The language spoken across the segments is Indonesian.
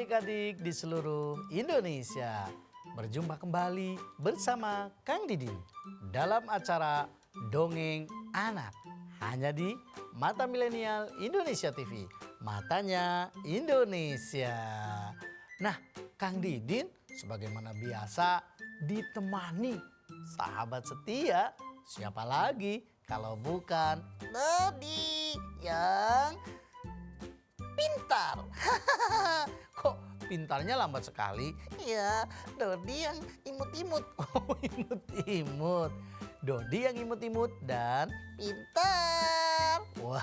adik-adik di seluruh Indonesia. Berjumpa kembali bersama Kang Didin dalam acara Dongeng Anak. Hanya di Mata Milenial Indonesia TV. Matanya Indonesia. Nah, Kang Didin sebagaimana biasa ditemani sahabat setia. Siapa lagi kalau bukan Dodi yang pintar. Kok pintarnya lambat sekali? Ya, Dodi yang imut-imut. Oh, imut-imut. Dodi yang imut-imut dan pintar. Wah,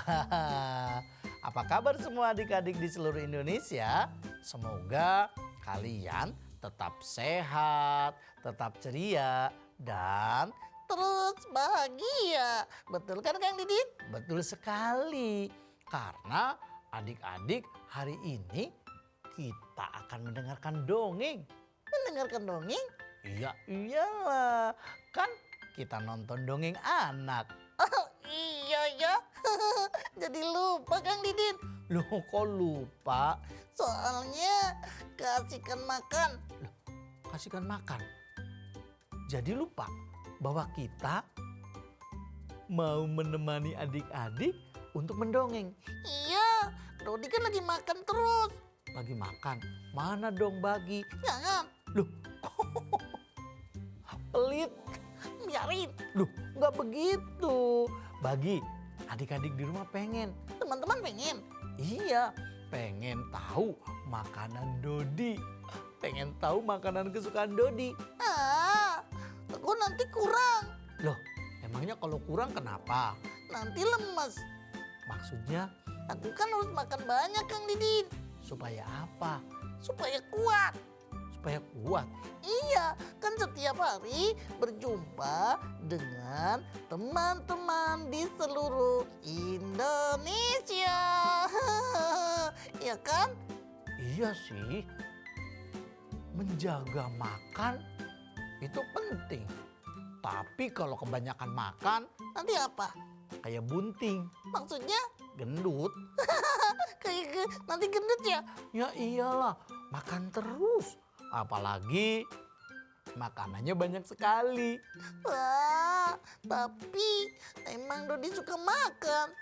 apa kabar semua adik-adik di seluruh Indonesia? Semoga kalian tetap sehat, tetap ceria, dan terus bahagia. Betul kan Kang Didin? Betul sekali. Karena adik-adik hari ini kita akan mendengarkan dongeng. Mendengarkan dongeng? Iya, iyalah. Kan kita nonton dongeng anak. Oh iya ya. Jadi lupa Kang Didin. Loh kok lupa? Soalnya kasihkan makan. Loh, kasihkan makan? Jadi lupa bahwa kita mau menemani adik-adik untuk mendongeng. Iya, Dodi kan lagi makan terus. Lagi makan? Mana dong bagi? Jangan. Loh, pelit. Biarin. Loh, nggak begitu. Bagi, adik-adik di rumah pengen. Teman-teman pengen? Iya, pengen tahu makanan Dodi. Pengen tahu makanan kesukaan Dodi. Aku nanti kurang. Loh, emangnya kalau kurang kenapa? Nanti lemes. Maksudnya? Aku kan harus makan banyak Kang Didin. Supaya apa? Supaya kuat. Supaya kuat? Iya, kan setiap hari berjumpa dengan teman-teman di seluruh Indonesia. Iya kan? Iya sih. Menjaga makan itu penting. Tapi kalau kebanyakan makan, nanti apa? Kayak bunting. Maksudnya? Gendut. Kayak nanti gendut ya? Ya iyalah, makan terus. Apalagi makanannya banyak sekali. Wah, tapi emang Dodi suka makan.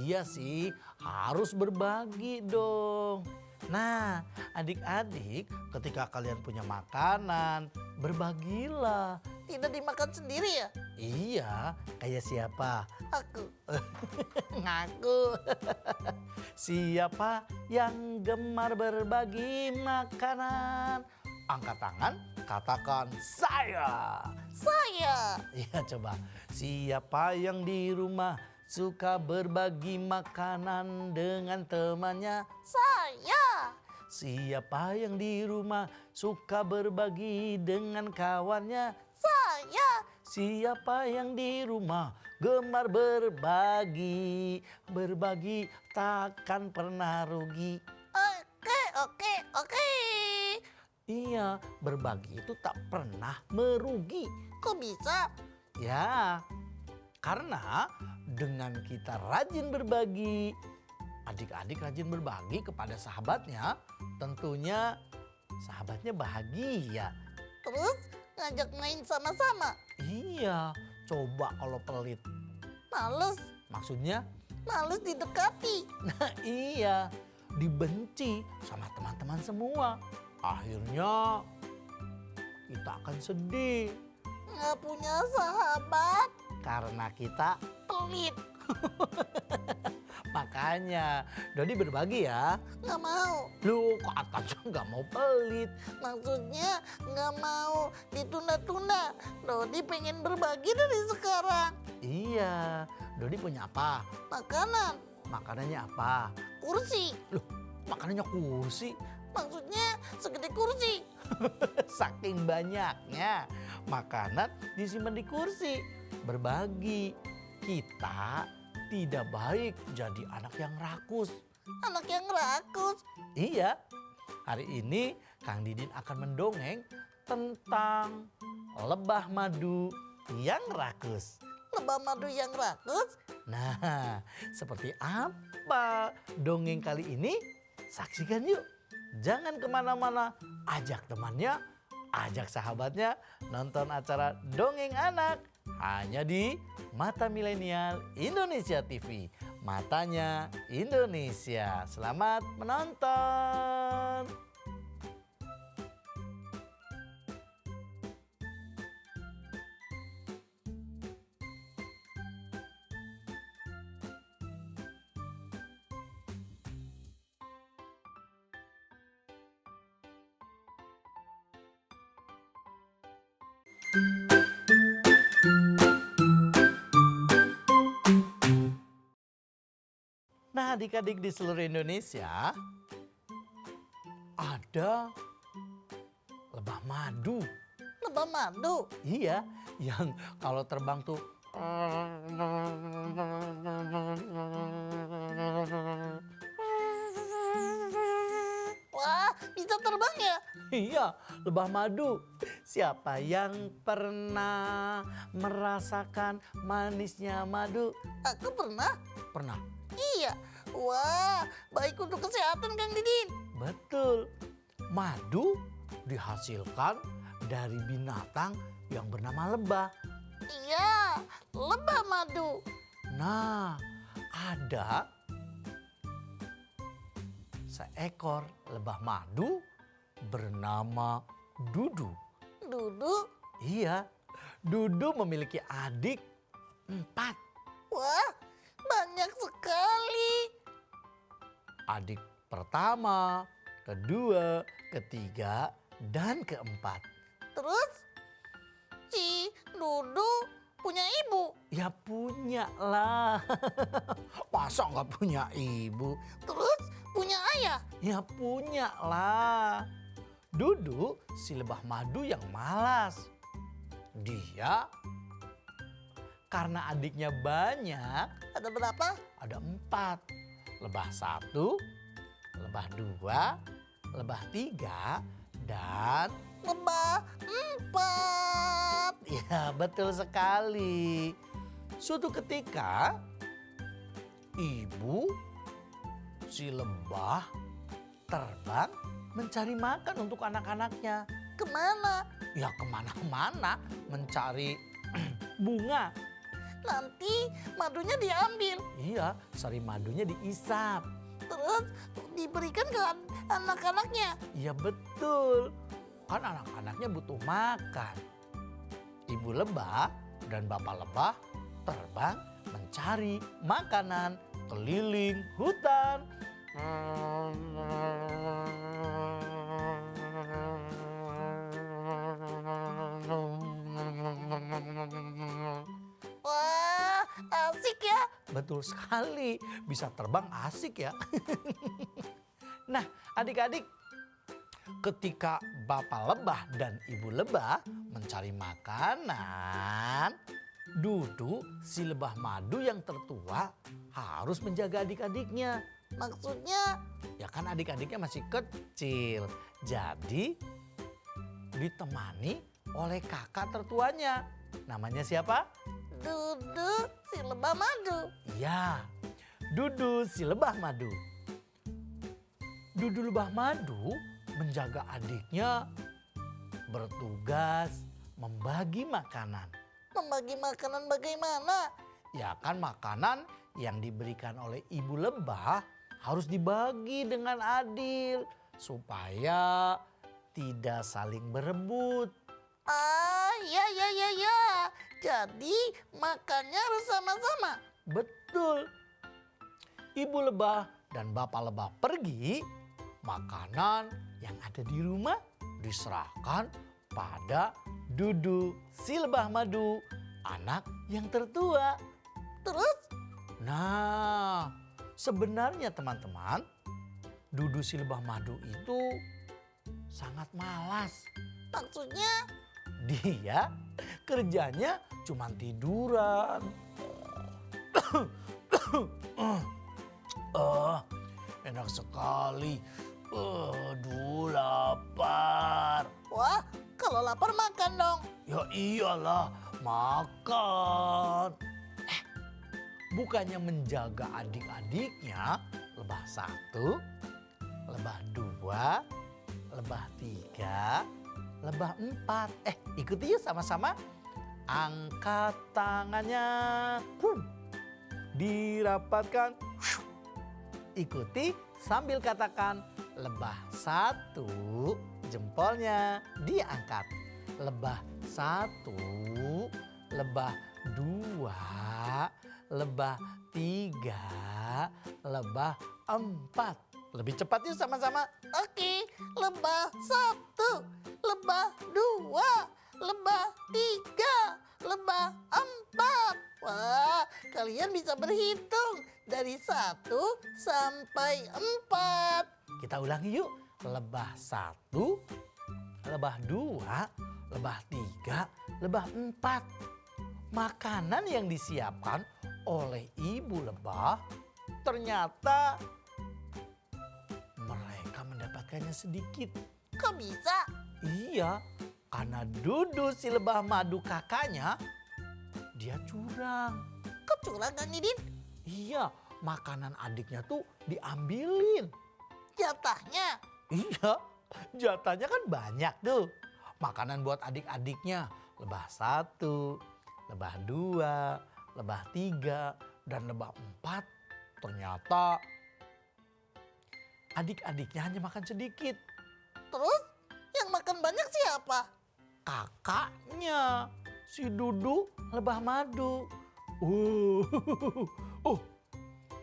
Iya sih, harus berbagi dong. Nah, adik-adik, ketika kalian punya makanan, berbagilah. Tidak dimakan sendiri ya? Iya, kayak siapa? Aku. Ngaku. Siapa yang gemar berbagi makanan? Angkat tangan, katakan saya. Saya. Iya coba. Siapa yang di rumah suka berbagi makanan dengan temannya? Saya. Siapa yang di rumah suka berbagi dengan kawannya? Saya. Siapa yang di rumah gemar berbagi? Berbagi takkan pernah rugi. Oke. Iya, berbagi itu tak pernah merugi. Kok bisa? Ya, karena dengan kita rajin berbagi, adik-adik rajin berbagi kepada sahabatnya, tentunya sahabatnya bahagia. Terus ngajak main sama-sama? Iya, coba kalau pelit. Males? Maksudnya? Males didekati. Nah iya, dibenci sama teman-teman semua. Akhirnya kita akan sedih. Nggak punya sahabat. Karena kita pelit. Makanya Dodi berbagi ya. Nggak mau. Lu kok katanya nggak mau pelit? Maksudnya nggak mau ditunda-tunda. Dodi pengen berbagi dari sekarang. Iya. Dodi punya apa? Makanan. Makanannya apa? Kursi. Loh, makanannya kursi? Maksudnya segede kursi. Saking banyaknya makanan disimpan di kursi. Berbagi. Kita tidak baik jadi anak yang rakus. Anak yang rakus? Iya. Hari ini Kang Didin akan mendongeng tentang lebah madu yang rakus. Lebah madu yang rakus? Nah, seperti apa dongeng kali ini? Saksikan yuk jangan kemana-mana, ajak temannya, ajak sahabatnya nonton acara Dongeng Anak. Hanya di Mata Milenial Indonesia TV. Matanya Indonesia. Selamat menonton. Nah, adik-adik di seluruh Indonesia ada lebah madu. Lebah madu? Iya, yang kalau terbang tuh wah, bisa terbang ya? Iya, lebah madu. Siapa yang pernah merasakan manisnya madu? Aku pernah. Pernah? Iya. Wah, baik untuk kesehatan Kang Didin. Betul. Madu dihasilkan dari binatang yang bernama lebah. Iya, lebah madu. Nah, ada seekor lebah madu bernama Dudu. Dudu? Iya, Dudu memiliki adik 4. Wah, banyak sekali. Adik pertama, kedua, ketiga, dan keempat. Terus si Dudu punya ibu? Ya punya lah. Masa nggak punya ibu? Terus punya ayah? Ya punya lah. Dudu si lebah madu yang malas. Dia karena adiknya banyak. Ada berapa? Ada 4. Lebah 1, lebah 2, lebah 3, dan lebah 4. Ya betul sekali. Suatu ketika ibu si lebah terbang mencari makan untuk anak-anaknya. Kemana? Ya kemana-mana mencari bunga. Nanti madunya diambil. Iya, sari madunya diisap. Terus diberikan ke anak-anaknya. Iya betul. Kan anak-anaknya butuh makan. Ibu lebah dan bapak lebah terbang mencari makanan keliling hutan. Wah, asik ya. Betul sekali, bisa terbang asik ya. Nah, adik-adik, ketika bapak lebah dan ibu lebah mencari makanan, Dudu si lebah madu yang tertua harus menjaga adik-adiknya. Maksudnya? Ya kan adik-adiknya masih kecil, jadi ditemani oleh kakak tertuanya. Namanya siapa? Dudu si lebah madu. Iya, Dudu si lebah madu. Dudu lebah madu menjaga adiknya, bertugas membagi makanan. Membagi makanan bagaimana? Ya kan makanan yang diberikan oleh ibu lebah harus dibagi dengan adil supaya tidak saling berebut. Ah, ya. Jadi makannya harus sama-sama. Betul. Ibu lebah dan bapak lebah pergi, makanan yang ada di rumah diserahkan pada Dudu si lebah madu, anak yang tertua. Terus? Nah, sebenarnya teman-teman, Dudu si lebah madu itu sangat malas. Maksudnya? Dia kerjanya cuma tiduran. Enak sekali. Aduh, lapar. Wah, kalau lapar makan dong. Ya iyalah, makan. Bukannya menjaga adik-adiknya, lebah 1, lebah 2, 2, lebah 3, lebah 4. Ikuti yuk sama-sama. Angkat tangannya. Dirapatkan. Ikuti sambil katakan lebah 1, jempolnya diangkat. Lebah 1, lebah 2, lebah 3, lebah 4. Lebih cepat yuk sama-sama. Oke, lebah 1, lebah 2, lebah 3, lebah 4. Wah, kalian bisa berhitung dari 1 sampai 4. Kita ulangi yuk. Lebah 1, lebah 2, lebah 3, lebah 4. Makanan yang disiapkan oleh ibu lebah ternyata mereka mendapatkannya sedikit. Kok bisa? Iya, karena Dudu si lebah madu kakaknya, dia curang. Kok curang Kang Didin? Iya, makanan adiknya tuh diambilin. Jatahnya? Iya, jatahnya kan banyak tuh. Makanan buat adik-adiknya, lebah 1, lebah 2, lebah 3, dan lebah 4. Ternyata adik-adiknya hanya makan sedikit. Terus yang makan banyak siapa? Kakaknya, si Dudu lebah madu. Oh,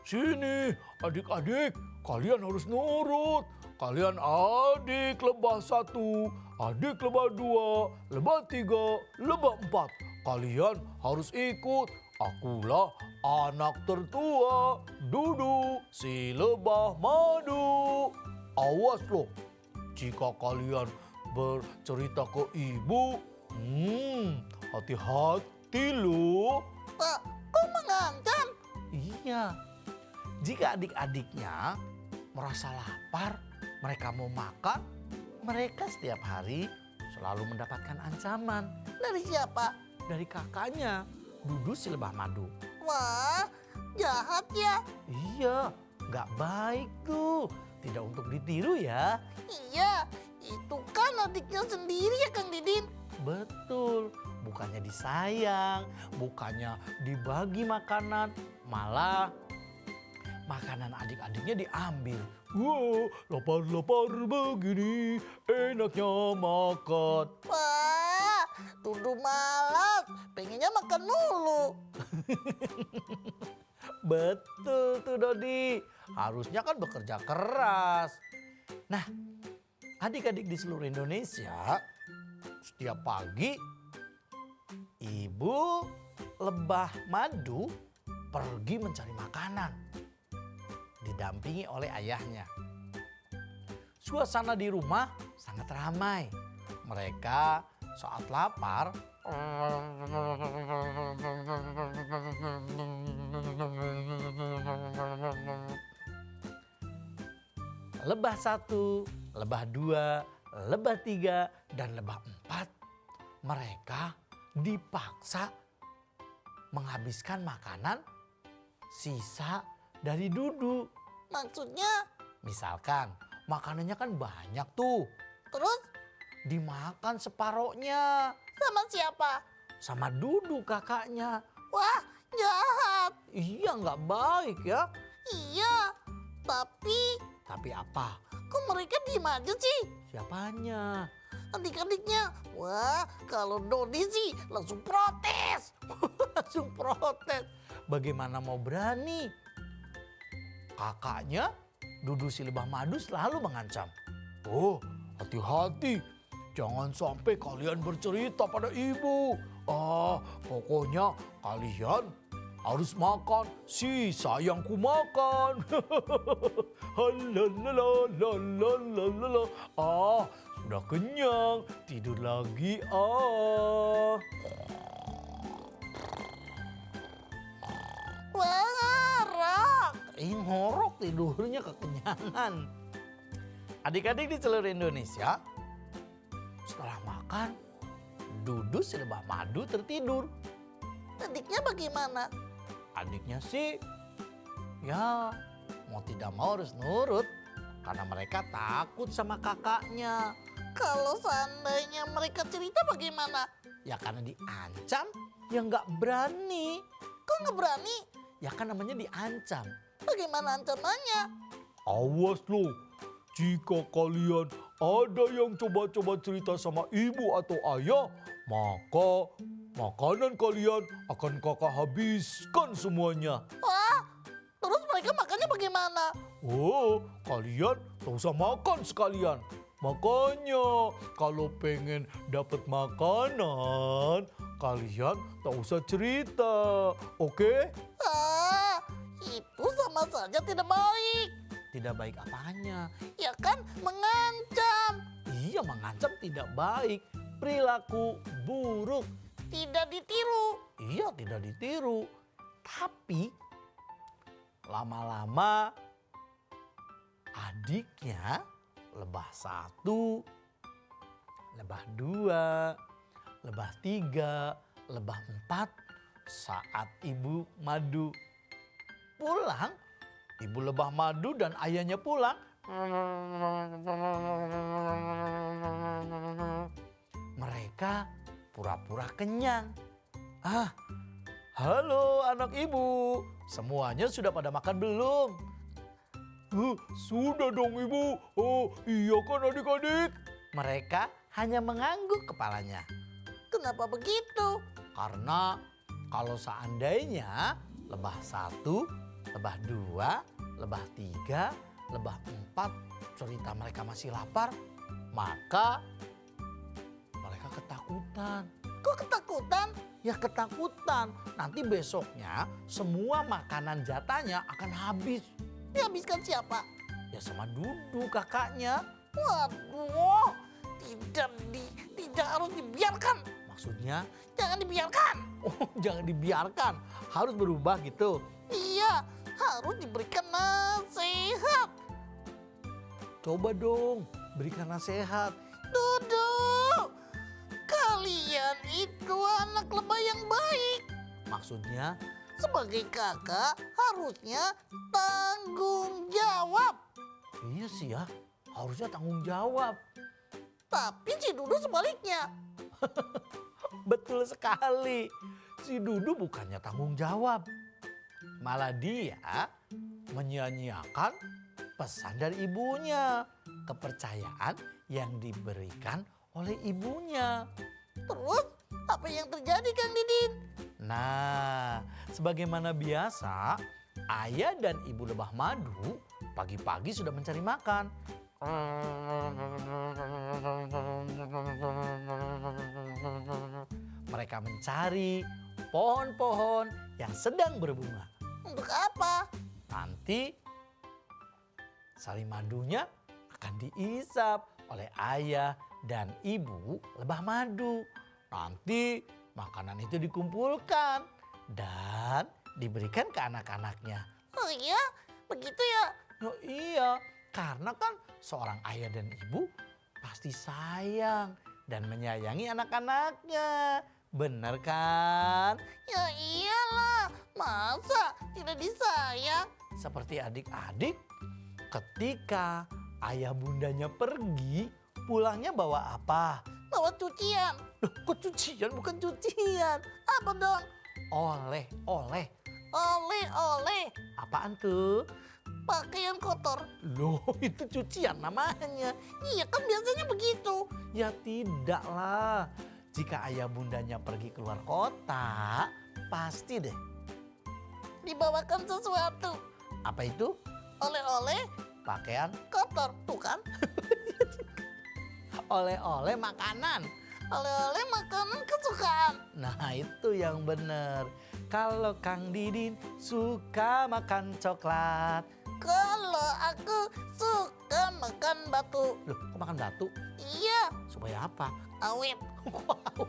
sini adik-adik, kalian harus nurut. Kalian adik lebah 1, adik lebah 2, lebah 3, lebah 4. Kalian harus ikut. Akulah anak tertua, Dudu si lebah madu. Awas loh, jika kalian bercerita ke ibu, hati-hati loh. Pak, kok mengancam? Iya, jika adik-adiknya merasa lapar, mereka mau makan, mereka setiap hari selalu mendapatkan ancaman. Dari siapa? Dari kakaknya, Dudu si lebah madu. Wah, jahat ya? Iya, nggak baik tuh. Tidak untuk ditiru ya. Iya, itu kan adiknya sendiri ya Kang Didin. Betul, bukannya disayang, bukannya dibagi makanan, malah makanan adik-adiknya diambil. Wow, lapar-lapar begini, enaknya makan. Wah, Dudu malas, pengennya makan mulu. Betul tuh Dodi, harusnya kan bekerja keras. Nah, adik-adik di seluruh Indonesia, setiap pagi ibu lebah madu pergi mencari makanan, didampingi oleh ayahnya. Suasana di rumah sangat ramai. Mereka saat lapar lebah 1, lebah 2, lebah 3, dan lebah 4, mereka dipaksa menghabiskan makanan sisa dari Dudu. Maksudnya? Misalkan makanannya kan banyak tuh. Terus? Dimakan separohnya. Sama siapa? Sama Dudu kakaknya. Wah, jahat. Iya, nggak baik ya. Iya, tapi... Tapi apa? Kok mereka diem aja sih? Siapanya? Adik-adiknya. Wah, kalau Dodi sih langsung protes. Langsung protes. Bagaimana mau berani? Kakaknya, Dudu si lebah madu selalu mengancam. Oh, hati-hati. Jangan sampai kalian bercerita pada ibu. Pokoknya kalian harus makan sisa yang kumakan. Halalala. Sudah kenyang, tidur lagi. Wah, ngorok tidurnya kekenyangan. Adik-adik di seluruh Indonesia, setelah makan, Dudu si lebah madu tertidur. Adiknya bagaimana? Adiknya sih, ya mau tidak mau harus nurut. karena mereka takut sama kakaknya. Kalau seandainya mereka cerita bagaimana? Ya karena diancam, ya nggak berani. Kok nggak berani? Ya kan namanya diancam. Bagaimana ancamannya? Awas loh, jika kalian ada yang coba-coba cerita sama ibu atau ayah, maka makanan kalian akan kakak habiskan semuanya. Wah, terus mereka makannya bagaimana? Oh, kalian tak usah makan sekalian. Makanya kalau pengen dapat makanan, kalian tak usah cerita, oke? Ah, itu sama saja tidak baik. Tidak baik apanya? Ya kan mengancam. Iya, mengancam tidak baik. Perilaku buruk. Tidak ditiru. Iya, tidak ditiru. Tapi lama-lama adiknya lebah 1, lebah 2, lebah 3, lebah 4 saat ibu madu pulang. Ibu lebah madu dan ayahnya pulang. Mereka pura-pura kenyang. Ah, halo anak ibu, semuanya sudah pada makan belum? Sudah dong ibu. Oh iya kan adik-adik? Mereka hanya mengangguk kepalanya. Kenapa begitu? Karena kalau seandainya lebah 1, lebah 2, lebah 3, lebah 4 cerita mereka masih lapar, maka mereka ketakutan. Kok ketakutan? Ya ketakutan, nanti besoknya semua makanan jatahnya akan habis. Dihabiskan siapa? Ya sama Dudu kakaknya. Waduh, tidak harus dibiarkan. Maksudnya? Jangan dibiarkan. Oh jangan dibiarkan, harus berubah gitu. Iya, harus diberikan nasihat. Coba dong berikan nasihat. Dudu, kalian itu anak lebah yang baik. Maksudnya? Sebagai kakak harusnya tanggung jawab. Iya sih ya, harusnya tanggung jawab. Tapi si Dudu sebaliknya. Betul sekali, si Dudu bukannya tanggung jawab. Malah dia menyia-nyiakan pesan dari ibunya. Kepercayaan yang diberikan oleh ibunya. Terus apa yang terjadi Kang Didin? Nah, sebagaimana biasa, ayah dan ibu lebah madu pagi-pagi sudah mencari makan. Mereka mencari pohon-pohon yang sedang berbunga. Untuk apa? Nanti sari madunya akan diisap oleh ayah dan ibu lebah madu. Nanti makanan itu dikumpulkan dan diberikan ke anak-anaknya. Oh iya, begitu ya? Oh iya, karena kan seorang ayah dan ibu pasti sayang dan menyayangi anak-anaknya. Bener kan? Ya iyalah, masa tidak disayang? Seperti adik-adik, ketika ayah bundanya pergi, pulangnya bawa apa? Bawa cucian. Loh, kok cucian? Bukan cucian. Apa dong? Oleh-oleh. Oleh-oleh. Apaan tuh? Pakaian kotor. Loh, itu cucian namanya. Iya kan biasanya begitu. Ya tidaklah. Jika ayah bundanya pergi keluar kota, pasti deh. Dibawakan sesuatu. Apa itu? Oleh-oleh Pakaian, kotor. Tuh kan? oleh-oleh makanan. Oleh-oleh makanan kesukaan. Nah itu yang bener. Kalau Kang Didin suka makan coklat. Kalau aku suka makan batu. Loh, kok makan batu? Iya, Supaya apa? awet. Wow.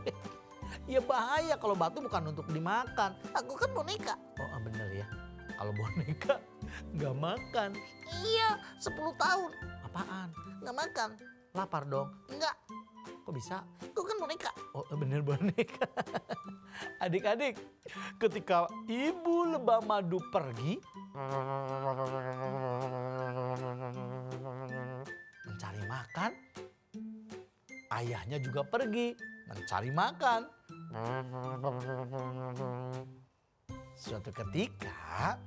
Ya bahaya kalau batu bukan untuk dimakan. Aku kan boneka. Oh bener ya. Kalau boneka nggak makan. Iya, 10 tahun Apaan? nggak makan. Lapar dong. Enggak, Kok bisa? aku kan boneka. Oh bener boneka. Adik-adik, ketika ibu lebah madu pergi, ayahnya juga pergi mencari makan. Suatu ketika,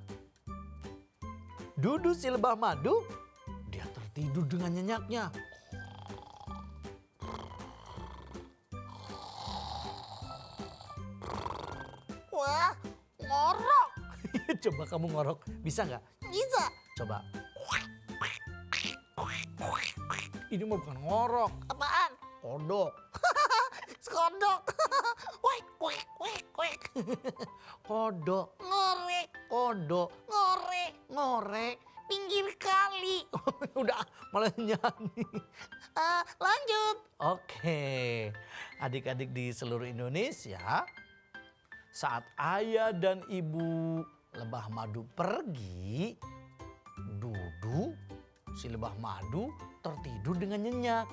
Dudu si lebah madu, dia tertidur dengan nyenyaknya. Wah, ngorok. Coba kamu ngorok, bisa nggak? Bisa. Coba. Ini mah bukan ngorok. Apaan? Kodok. Kodok. Wek, wek, wek, wek. Kodok. Ngorek. Kodok. Ngorek. Ngorek. Pinggir kali. Udah malah nyanyi. Lanjut. Oke. Adik-adik di seluruh Indonesia, saat ayah dan ibu lebah madu pergi, Dudu si lebah madu tertidur dengan nyenyak.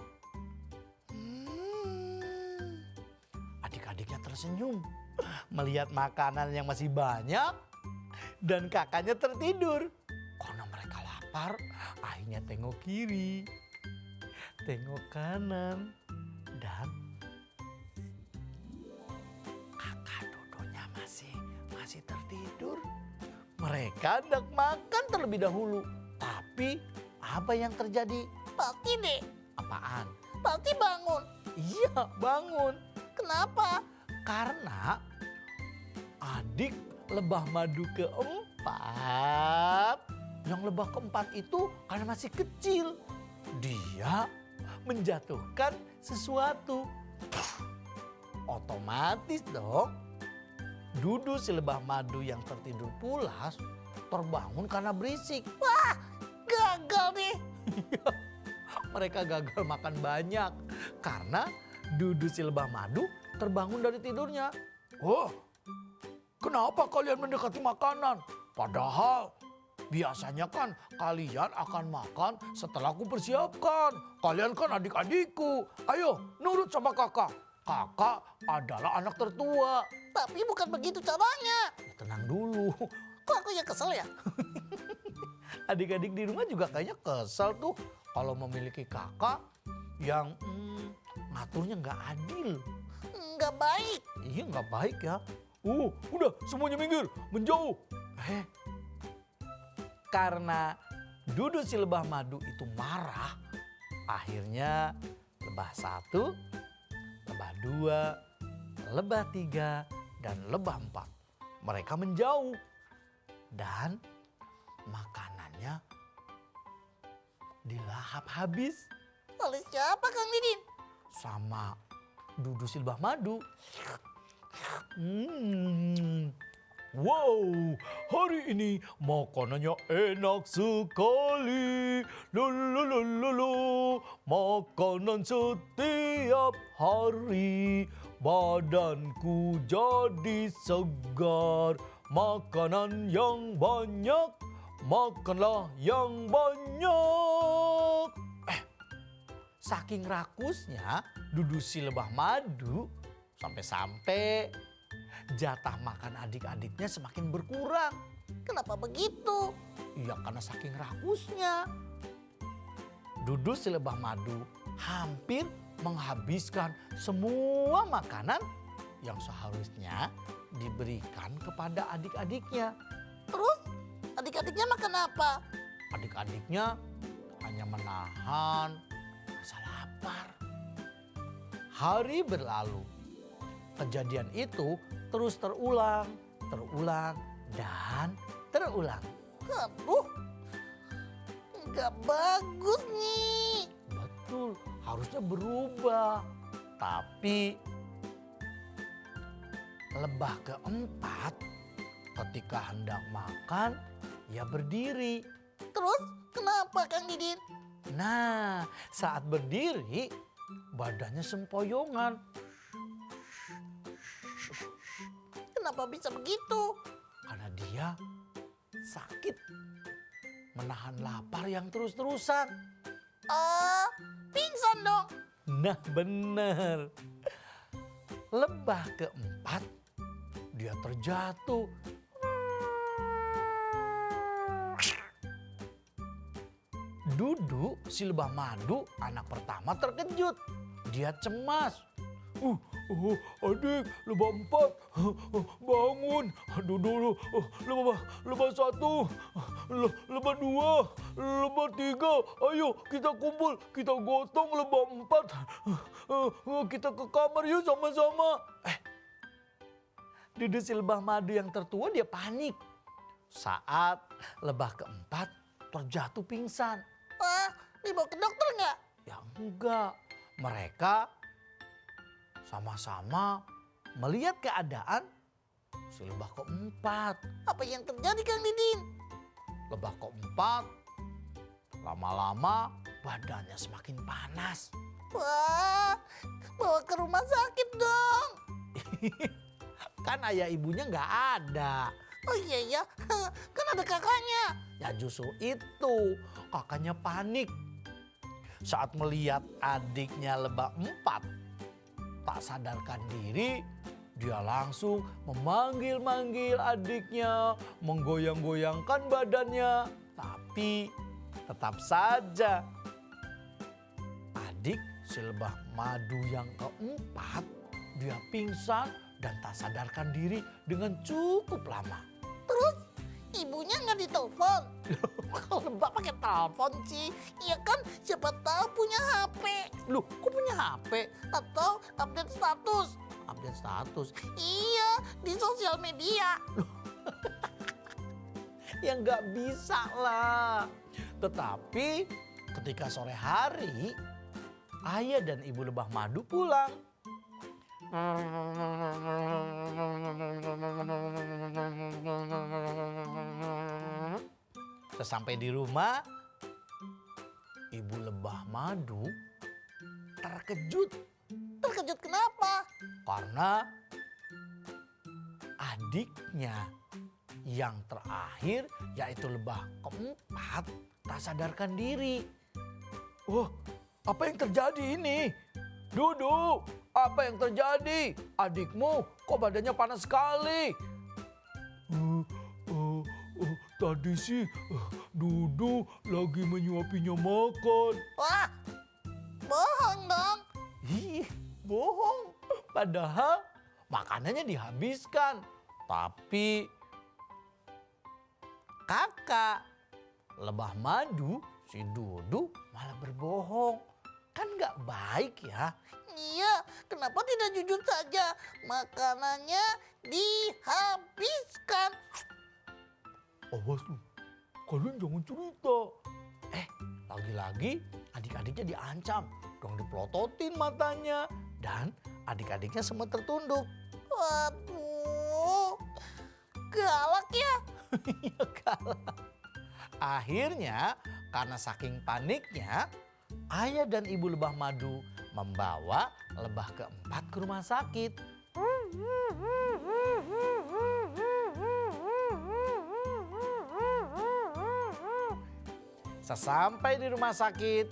Adik-adiknya tersenyum melihat makanan yang masih banyak dan kakaknya tertidur. Karena mereka lapar, akhirnya tengok kiri, tengok kanan, dan kakak Dudunya masih tertidur. Mereka hendak makan terlebih dahulu. Tapi apa yang terjadi? Pasti deh. Apaan? Pasti bangun. Iya, bangun. Kenapa? Karena adik lebah madu keempat, yang lebah keempat itu karena masih kecil, dia menjatuhkan sesuatu. Otomatis dong, Dudu si lebah madu yang tertidur pulas terbangun karena berisik. Wah, gagal deh. Mereka gagal makan banyak karena Dudu si lebah madu terbangun dari tidurnya. Oh, kenapa kalian mendekati makanan? Padahal biasanya kan kalian akan makan setelah aku persiapkan. Kalian kan adik-adikku. Ayo nurut sama kakak. Kakak adalah anak tertua. Tapi bukan begitu caranya. Ya, tenang dulu. Kok aku ya kesel ya? Adik-adik di rumah juga kayaknya kesel tuh kalau memiliki kakak yang ngaturnya nggak adil. Nggak baik. Iya nggak baik ya. Udah semuanya minggir, menjauh. Karena Dudu si lebah madu itu marah, akhirnya lebah 1, lebah 2, lebah 3, dan lebah 4. Mereka menjauh dan makanannya dilahap habis. Oleh siapa Kang Didin? Sama Dudu si lebah madu. Wow, hari ini makanannya enak sekali. Lululululu, makanan setiap hari. Badanku jadi segar. Makanan yang banyak, makanlah yang banyak. Saking rakusnya Dudu si lebah madu, sampai-sampai jatah makan adik-adiknya semakin berkurang. Kenapa begitu? Ya karena saking rakusnya. Dudu si lebah madu hampir menghabiskan semua makanan yang seharusnya diberikan kepada adik-adiknya. Terus adik-adiknya makan apa? Adik-adiknya hanya menahan rasa lapar. Hari berlalu. Kejadian itu terus terulang, dan terulang. Aduh, nggak bagus nih. Betul, harusnya berubah. Tapi lebah keempat ketika hendak makan, ia berdiri. Terus kenapa Kang Didin? Nah, saat berdiri badannya sempoyongan. Kenapa bisa begitu? Karena dia sakit menahan lapar yang terus-terusan. Pingsan dong. Nah benar. Lebah keempat dia terjatuh. Dudu si lebah madu anak pertama terkejut. dia cemas. Adik, lebah 4, bangun. Aduh dulu, lebah 1, lebah 2, lebah 3. Ayo kita kumpul, kita gotong lebah 4. Kita ke kamar yuk sama-sama. Dudu si lebah madu yang tertua dia panik. Saat lebah keempat terjatuh pingsan. Wah, dibawa ke dokter nggak? Ya enggak, mereka sama-sama melihat keadaan si lebah keempat. Apa yang terjadi Kang Didin? Lebah keempat lama-lama badannya semakin panas. Wah, bawa ke rumah sakit dong. Kan ayah ibunya nggak ada. Oh iya ya, kan ada kakaknya. Ya justru itu kakaknya panik. Saat melihat adiknya lebah 4 tak sadarkan diri, dia langsung memanggil-manggil adiknya, menggoyang-goyangkan badannya. Tapi tetap saja adik si lebah madu yang keempat dia pingsan dan tak sadarkan diri dengan cukup lama. Terus ibunya nggak ditelepon? Kalau lebah pakai telepon sih, iya kan siapa tahu punya HP. Loh, kok punya HP? Atau update status. Update status. Iya, di sosial media. Ya nggak bisa lah. Tetapi ketika sore hari, ayah dan ibu lebah madu pulang. Sesampai di rumah, ibu lebah madu terkejut. Terkejut kenapa? Karena adiknya yang terakhir yaitu lebah keempat tak sadarkan diri. Wah, apa yang terjadi ini? Dudu, apa yang terjadi? Adikmu kok badannya panas sekali? Tadi sih Dudu lagi menyuapinya makan. Wah, bohong dong. Ih, bohong. Padahal makanannya dihabiskan. Tapi kakak lebah madu si Dudu malah berbohong. Kan nggak baik ya. Iya, kenapa tidak jujur saja? Makanannya dihabiskan. Awas lu, kalian jangan cerita. Lagi-lagi adik-adiknya diancam. Dong dipelototin matanya. Dan adik-adiknya semua tertunduk. Waduh, galak ya. Iya galak. Akhirnya karena saking paniknya, ayah dan ibu lebah madu membawa lebah keempat ke rumah sakit. Sesampai di rumah sakit,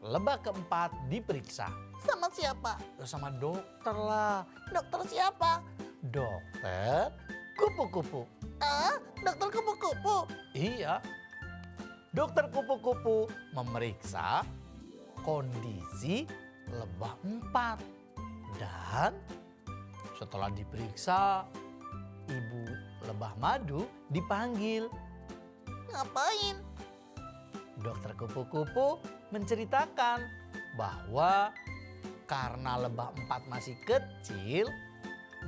lebah keempat diperiksa. Sama siapa? Sama dokter lah. Dokter siapa? Dokter kupu-kupu. Dokter kupu-kupu. Iya. Dokter kupu-kupu memeriksa kondisi lebah 4. Dan setelah diperiksa, ibu lebah madu dipanggil. Ngapain? Dokter kupu-kupu menceritakan bahwa karena lebah 4 masih kecil,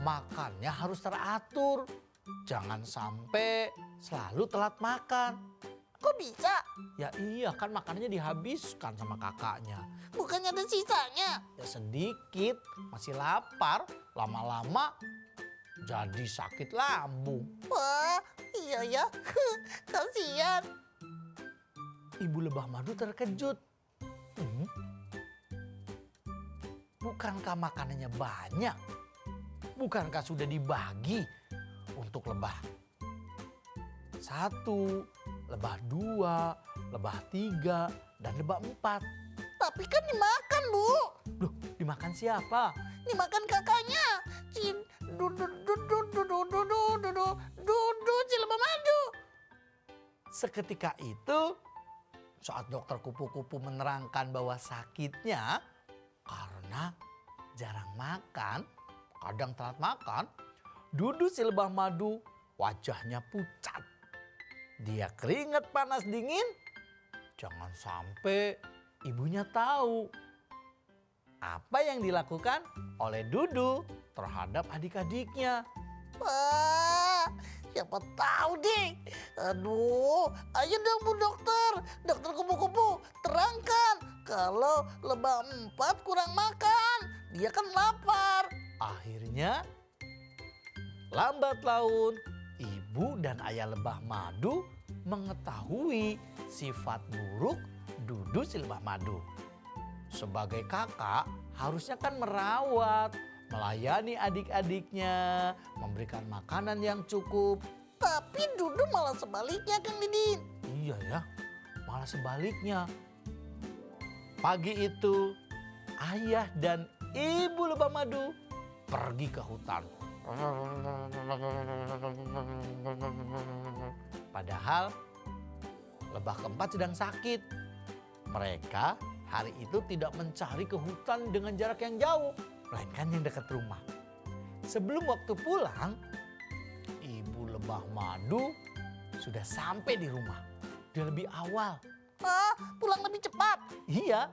makannya harus teratur. Jangan sampai selalu telat makan. Kok bisa? Ya iya, kan makanannya dihabiskan sama kakaknya. Bukannya ada sisanya? Ya sedikit, masih lapar, lama-lama jadi sakit lambung. Wah, iya ya. Kasihan. Ibu lebah madu terkejut. Bukankah makanannya banyak? Bukankah sudah dibagi untuk lebah 1, lebah 2, lebah 3, dan lebah 4? Tapi kan dimakan, Bu. Loh, dimakan siapa? Dimakan kakaknya. Si Dudu si lebah madu. Seketika itu, saat dokter kupu-kupu menerangkan bahwa sakitnya karena jarang makan, kadang telat makan, Dudu si lebah madu wajahnya pucat. Dia keringat panas dingin. Jangan sampai ibunya tahu apa yang dilakukan oleh Dudu terhadap adik-adiknya. Wah, siapa tahu deh. Aduh, ayo dong Bu Dokter. Dokter kupu-kupu, terangkan kalau lebah 4 kurang makan. Dia kan lapar. Akhirnya, lambat laun, ibu dan ayah lebah madu mengetahui sifat buruk Dudu si lebah madu. Sebagai kakak, harusnya kan merawat, melayani adik-adiknya, memberikan makanan yang cukup. Tapi Dudu malah sebaliknya, Kang Didin. Iya ya, malah sebaliknya. Pagi itu, ayah dan ibu lebah madu pergi ke hutan. Padahal lebah keempat sedang sakit. Mereka hari itu tidak mencari ke hutan dengan jarak yang jauh, melainkan yang dekat rumah. Sebelum waktu pulang, ibu lebah madu sudah sampai di rumah. Dia lebih awal. Pulang lebih cepat? Iya,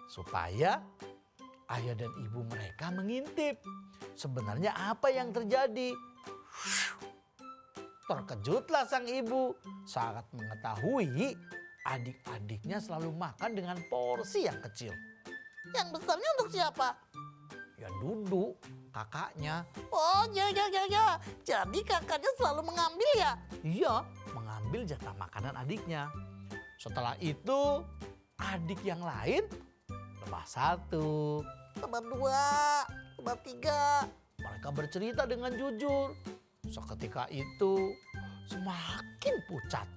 supaya ayah dan ibu mereka mengintip sebenarnya apa yang terjadi. Terkejutlah sang ibu saat mengetahui adik-adiknya selalu makan dengan porsi yang kecil. Yang besarnya untuk siapa? Ya Dudu, kakaknya. Oh ya. Jadi kakaknya selalu mengambil ya? Iya, mengambil jatah makanan adiknya. Setelah itu adik yang lain, lebah 1, lebah 2, lebah 3. Mereka bercerita dengan jujur. Seketika itu semakin pucat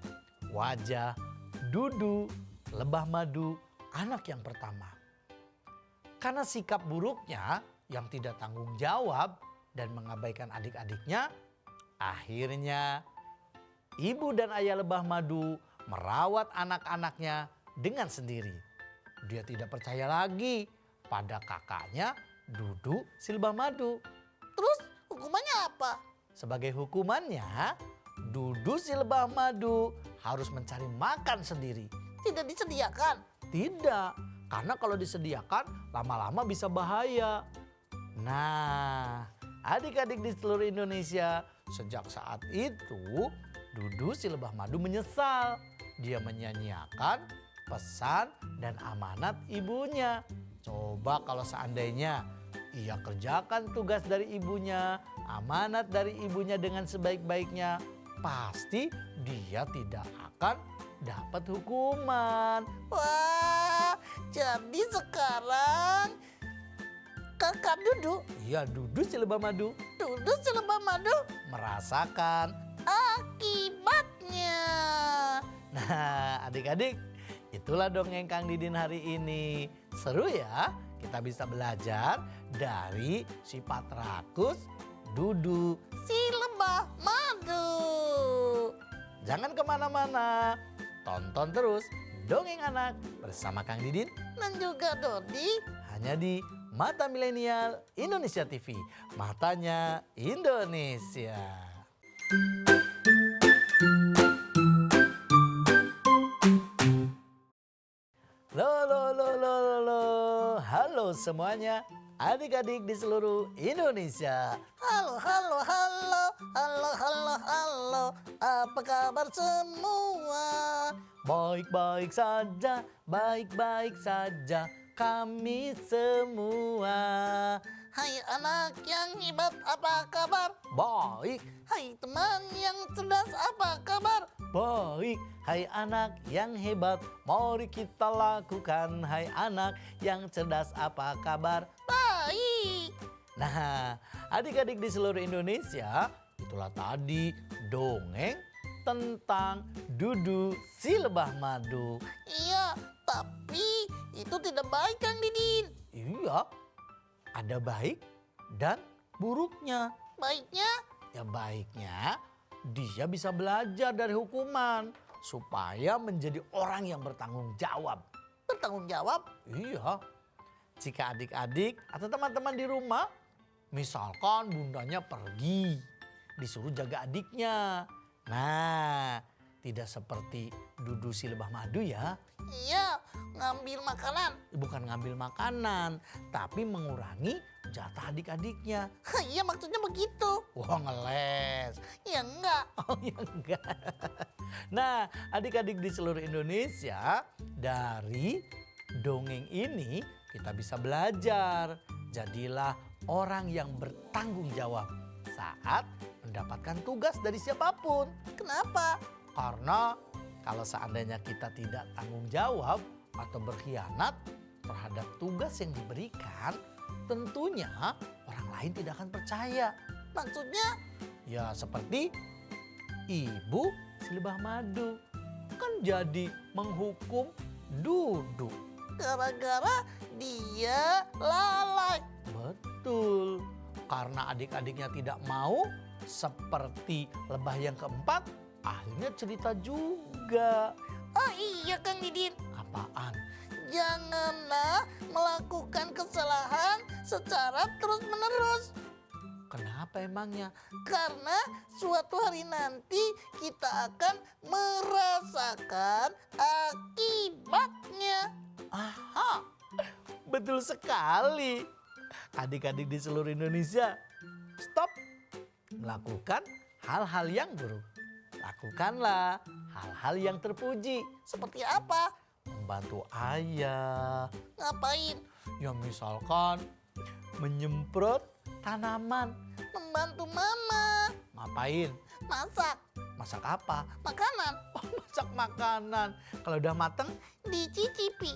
wajah Dudu, lebah madu, anak yang pertama. Karena sikap buruknya yang tidak tanggung jawab dan mengabaikan adik-adiknya, akhirnya ibu dan ayah lebah madu merawat anak-anaknya dengan sendiri. Dia tidak percaya lagi pada kakaknya Dudu si lebah madu. Terus hukumannya apa? Sebagai hukumannya, Dudu si lebah madu harus mencari makan sendiri. Tidak disediakan? Tidak, karena kalau disediakan lama-lama bisa bahaya. Nah, adik-adik di seluruh Indonesia, sejak saat itu Dudu si lebah madu menyesal. Dia menyanyiakan pesan dan amanat ibunya. Coba kalau seandainya ia kerjakan tugas dari ibunya, amanat dari ibunya dengan sebaik-baiknya, pasti dia tidak akan dapat hukuman. Wah, jadi sekarang kakak Dudu, iya Dudu si lebah madu, Dudu si lebah madu merasakan akibatnya. Nah, adik-adik, itulah dongeng Kang Didin hari ini. Seru ya, kita bisa belajar dari sifat rakus Dudu si lebah madu. Jangan kemana-mana, tonton terus Dongeng Anak bersama Kang Didin dan juga Dodi hanya di Mata Milenial Indonesia TV. Matanya Indonesia. Halo semuanya, adik-adik di seluruh Indonesia. Halo. Apa kabar semua? Baik-baik saja kami semua. Hai anak yang hebat, apa kabar? Baik. Hai teman yang cerdas, apa kabar? Baik. Hai anak yang hebat, mari kita lakukan. Hai anak yang cerdas, apa kabar? Baik. Nah, adik-adik di seluruh Indonesia, itulah tadi dongeng tentang Dudu si lebah madu. Iya, tapi itu tidak baik Kang Didin. Iya, ada baik dan buruknya. Baiknya? Ya baiknya dia bisa belajar dari hukuman supaya menjadi orang yang bertanggung jawab. Bertanggung jawab? Iya. Jika adik-adik atau teman-teman di rumah, misalkan bundanya pergi, disuruh jaga adiknya. Nah, tidak seperti Dudu si lebah madu ya. Iya, ngambil makanan. Bukan ngambil makanan, tapi mengurangi jatah adik-adiknya. Iya, maksudnya begitu. Wah, ngeles. Ya enggak. Oh ya enggak. Nah, adik-adik di seluruh Indonesia, dari dongeng ini kita bisa belajar. Jadilah orang yang bertanggung jawab saat mendapatkan tugas dari siapapun. Kenapa? Karena kalau seandainya kita tidak tanggung jawab atau berkhianat terhadap tugas yang diberikan, tentunya orang lain tidak akan percaya. Maksudnya Ya seperti ibu si lebah madu kan jadi menghukum Dudu. gara-gara dia lalai. Betul, karena adik-adiknya tidak mau seperti lebah yang keempat, akhirnya cerita juga. Oh iya Kang Didin, Apaan? janganlah melakukan kesalahan secara terus-menerus. Kenapa emangnya? Karena suatu hari nanti kita akan merasakan akibatnya. Aha, betul sekali. Adik-adik di seluruh Indonesia, stop melakukan hal-hal yang buruk. Lakukanlah hal-hal yang terpuji. Seperti apa? Membantu ayah, Ngapain? ya misalkan menyemprot tanaman. Membantu mama. Ngapain? Masak Masak apa? makanan. Oh, masak makanan. Kalau udah mateng, Dicicipi.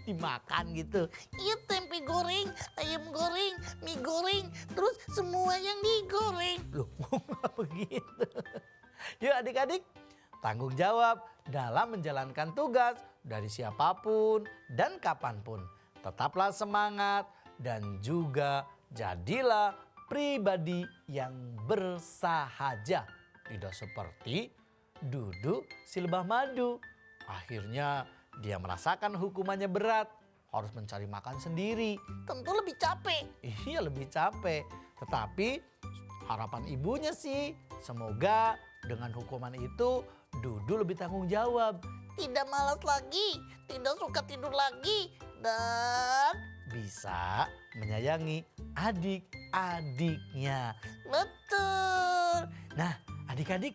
dimakan gitu. Iya, tempe goreng, ayam goreng, mie goreng, terus semua yang digoreng. Loh, nggak begitu. Yuk adik-adik, tanggung jawab dalam menjalankan tugas dari siapapun dan kapanpun. Tetaplah semangat dan juga jadilah pribadi yang bersahaja. Tidak seperti Dudu si lebah madu. Akhirnya dia merasakan hukumannya berat. Harus mencari makan sendiri. Tentu lebih capek. Iya lebih capek. Tetapi harapan ibunya sih semoga dengan hukuman itu Dudu lebih tanggung jawab. Tidak malas lagi, tidak suka tidur lagi, dan Bisa menyayangi adik-adiknya. betul. Nah adik-adik,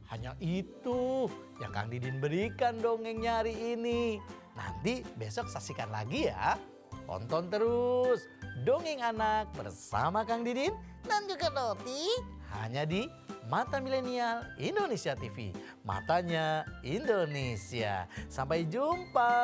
hanya itu yang Kang Didin berikan dongengnya hari ini. Nanti besok saksikan lagi ya. Tonton terus Dongeng Anak bersama Kang Didin Dan juga Doti. hanya di Mata Milenial Indonesia TV. Matanya Indonesia. Sampai jumpa.